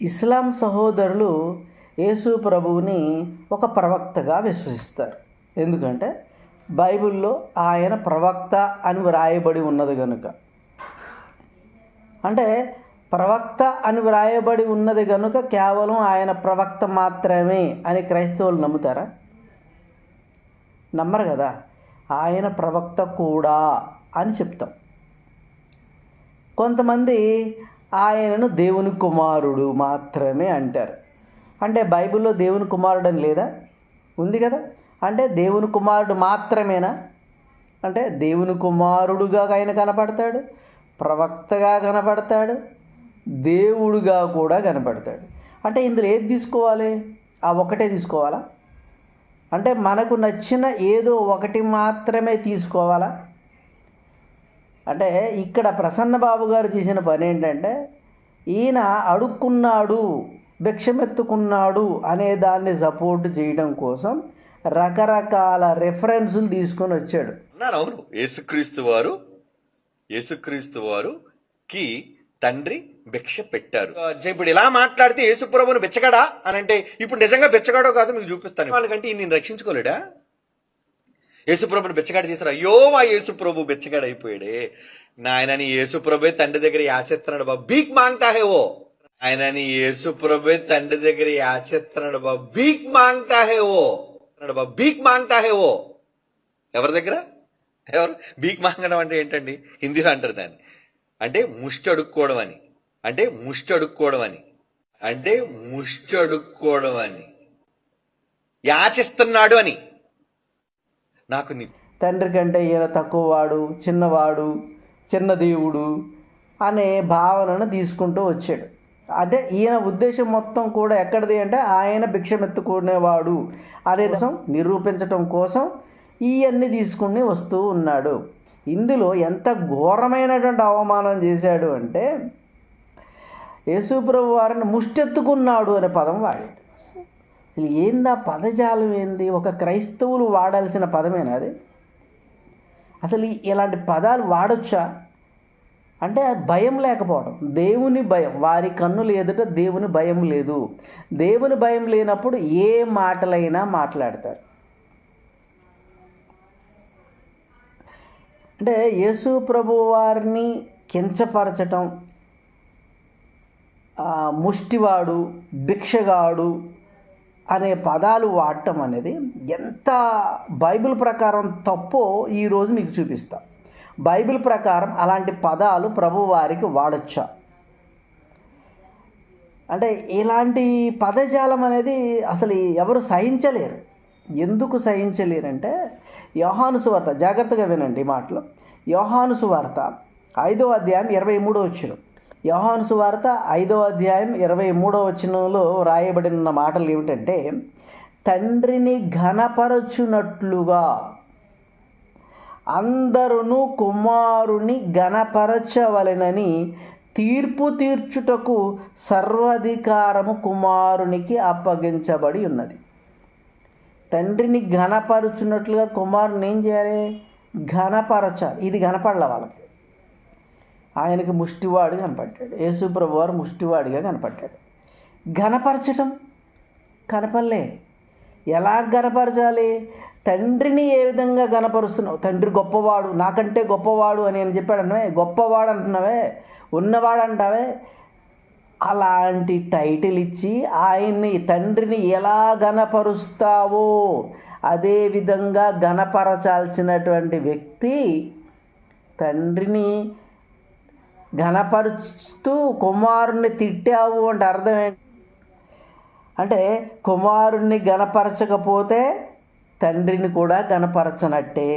ఇస్లాం సహోదరులు యేసు ప్రభువుని ఒక ప్రవక్తగా విశ్వసిస్తారు. ఎందుకంటే బైబిల్లో ఆయన ప్రవక్త అని వ్రాయబడి ఉన్నది కనుక. అంటే ప్రవక్త అని వ్రాయబడి ఉన్నది కనుక కేవలం ఆయన ప్రవక్త మాత్రమే అని క్రైస్తవులు నమ్ముతారా? నమ్మరు కదా. ఆయన ప్రవక్త కూడా అని చెప్తాం. కొంతమంది ఆయనను దేవుని కుమారుడు మాత్రమే అంటారు. అంటే బైబిల్లో దేవుని కుమారుడు అని లేదా? ఉంది కదా. అంటే దేవుని కుమారుడు మాత్రమేనా? అంటే దేవుని కుమారుడుగా ఆయన కనపడతాడు, ప్రవక్తగా కనపడతాడు, దేవుడుగా కూడా కనపడతాడు. అంటే ఇందులో ఏది తీసుకోవాలి? ఆ ఒకటే తీసుకోవాలా? అంటే మనకు నచ్చిన ఏదో ఒకటి మాత్రమే తీసుకోవాలా? అంటే ఇక్కడ ప్రసన్న బాబు గారు చేసిన పని ఏంటంటే, ఈయన అడుక్కున్నాడు, భిక్షమెత్తుకున్నాడు అనే దాన్ని సపోర్ట్ చేయడం కోసం రకరకాల రెఫరెన్సులు తీసుకొని వచ్చాడు. అవును, యేసుక్రీస్తు వారుకి తండ్రి భిక్ష పెట్టారు. ఇప్పుడు ఇలా మాట్లాడితే యేసుప్రభుని బిచ్చగాడా అని అంటే, ఇప్పుడు నిజంగా బిచ్చగాడో కాదు మీకు చూపిస్తాను. వాళ్ళకంటే నేను రక్షించుకోలేడా? యేసుప్రభుని బిచ్చగాడు చేశారు. అయ్యో మా యేసుప్రభు బిచ్చగాడు అయిపోయాడే. నాయనని యేసుప్రభే తండ్రి దగ్గర యాచిస్తున్నాడు బాబు, భీక్ మాంగ్తా హే ఓ. ఆయనని యేసుప్రభే తండ్రి దగ్గర యాచిస్తున్నాడు బాబు, భీక్ మాంగ్తా హే ఓ, భీక్ మాంగ్తా హే ఓ. ఎవరి దగ్గర? ఎవరు భీక్ మాంగడం అంటే ఏంటండి? హిందీలో అంటారు దాన్ని. అంటే ముష్టి అడుక్కోవడం అని, అంటే ముష్టి అడుక్కోవడం అని, అంటే ముష్టి అడుక్కోవడం అని, యాచిస్తున్నాడు అని. నాకు తండ్రి కంటే ఈయన తక్కువవాడు, చిన్నవాడు, చిన్న దేవుడు అనే భావనను తీసుకుంటూ వచ్చాడు. అదే ఈయన ఉద్దేశం మొత్తం కూడా ఎక్కడిది అంటే, ఆయన భిక్షమెత్తుకునేవాడు అనే నిరూపించటం కోసం ఇవన్నీ తీసుకుని వస్తూ ఉన్నాడు. ఇందులో ఎంత ఘోరమైనటువంటి అవమానం చేశాడు అంటే, యేసుప్రభు వారిని ముష్టెత్తుకున్నాడు అనే పదం వాడాడు. ఏందా పదజాలం? ఏంది? ఒక క్రైస్తవులు వాడాల్సిన పదమేనా అది? అసలు ఇలాంటి పదాలు వాడొచ్చా? అంటే భయం లేకపోవడం, దేవుని భయం. వారి కన్నులు ఎదుట దేవుని భయం లేదు. దేవుని భయం లేనప్పుడు ఏ మాటలైనా మాట్లాడతారు. అంటే యేసు ప్రభు వారిని కించపరచటం, ముష్టివాడు, భిక్షగాడు అనే పదాలు వాడటం అనేది ఎంత బైబిల్ ప్రకారం తప్పో ఈరోజు మీకు చూపిస్తా. బైబిల్ ప్రకారం అలాంటి పదాలు ప్రభువారికి వాడచ్చా? అంటే ఇలాంటి పదజాలం అనేది అసలు ఎవరు సహించలేరు. ఎందుకు సహించలేరంటే, యోహాను సువార్త, జాగ్రత్తగా వినండి ఈ మాటలు. యోహాను సువార్త 5వ అధ్యాయం 23వ వచనం. యోహాను సువార్త 5వ అధ్యాయం 23వ వచనంలో రాయబడిన మాటలు ఏమిటంటే, తండ్రిని ఘనపరచునట్లుగా అందరును కుమారుని ఘనపరచవలెనని తీర్పు తీర్చుటకు సర్వాధికారము కుమారునికి అప్పగించబడి ఉన్నది. తండ్రిని ఘనపరచున్నట్లుగా కుమారుని ఏం చేయాలి? ఘనపరచాలి. ఇది కనపడలే వాళ్ళకి. ఆయనకి ముష్టివాడు కనపడ్డాడు, యేసుప్రభు వారు ముష్టివాడిగా కనపడ్డాడు. ఘనపరచటం కనపడలే. ఎలా ఘనపరచాలి? తండ్రిని ఏ విధంగా ఘనపరుస్తున్నావు? తండ్రి గొప్పవాడు, నాకంటే గొప్పవాడు అని నేను చెప్పాడు అన్నవే, గొప్పవాడు అంటున్నావే, ఉన్నవాడు అంటావే. అలాంటి టైటిల్ ఇచ్చి ఆయన్ని, తండ్రిని ఎలా ఘనపరుస్తావో అదే విధంగా ఘనపరచాల్సినటువంటి వ్యక్తి తండ్రిని ఘనపరుస్తూ కుమారుణ్ణి తిట్టావు అంటే అర్థం ఏంటి? అంటే కుమారుణ్ణి ఘనపరచకపోతే తండ్రిని కూడా ఘనపరచనట్టే.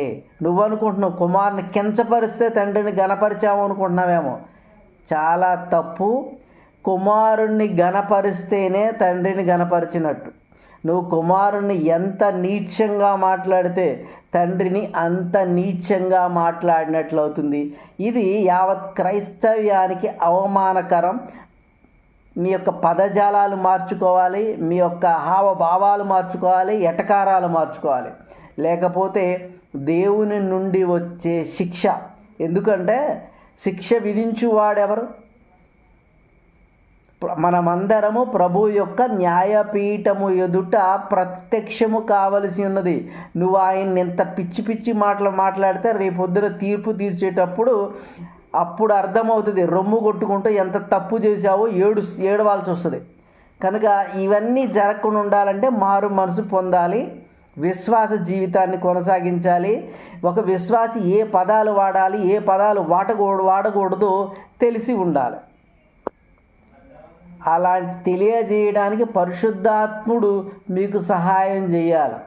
నువ్వు అనుకుంటున్నావు కుమారుని కించపరిస్తే తండ్రిని ఘనపరిచావు అనుకుంటున్నావేమో. చాలా తప్పు. కుమారుణ్ణి ఘనపరిస్తేనే తండ్రిని ఘనపరిచినట్టు. నువ్వు కుమారుణ్ణి ఎంత నీచంగా మాట్లాడితే తండ్రిని అంత నీచంగా మాట్లాడినట్లు అవుతుంది. ఇది యావత్ క్రైస్తవ్యానికి అవమానకరం. మీ యొక్క పదజాలాలు మార్చుకోవాలి, మీ యొక్క హావభావాలు మార్చుకోవాలి, ఎటకారాలు మార్చుకోవాలి. లేకపోతే దేవుని నుండి వచ్చే శిక్ష. ఎందుకంటే శిక్ష విధించువాడెవరు? మనమందరము ప్రభు యొక్క న్యాయపీఠము ఎదుట ప్రత్యక్షము కావలసి ఉన్నది. నువ్వు ఆయన్ని ఎంత పిచ్చి పిచ్చి మాటలు మాట్లాడితే రేపొద్దున తీర్పు తీర్చేటప్పుడు అప్పుడు అర్థమవుతుంది, రొమ్ము కొట్టుకుంటూ ఎంత తప్పు చేశావో ఏడవాల్సి వస్తుంది. కనుక ఇవన్నీ జరగకుండా ఉండాలంటే మారు మనసు పొందాలి, విశ్వాస జీవితాన్ని కొనసాగించాలి. ఒక విశ్వాసి ఏ పదాలు వాడాలి, ఏ పదాలు వాడకూడదో తెలిసి ఉండాలి. అలా తెలియజేయడానికి పరిశుద్ధాత్ముడు మీకు సహాయం చేయాలి.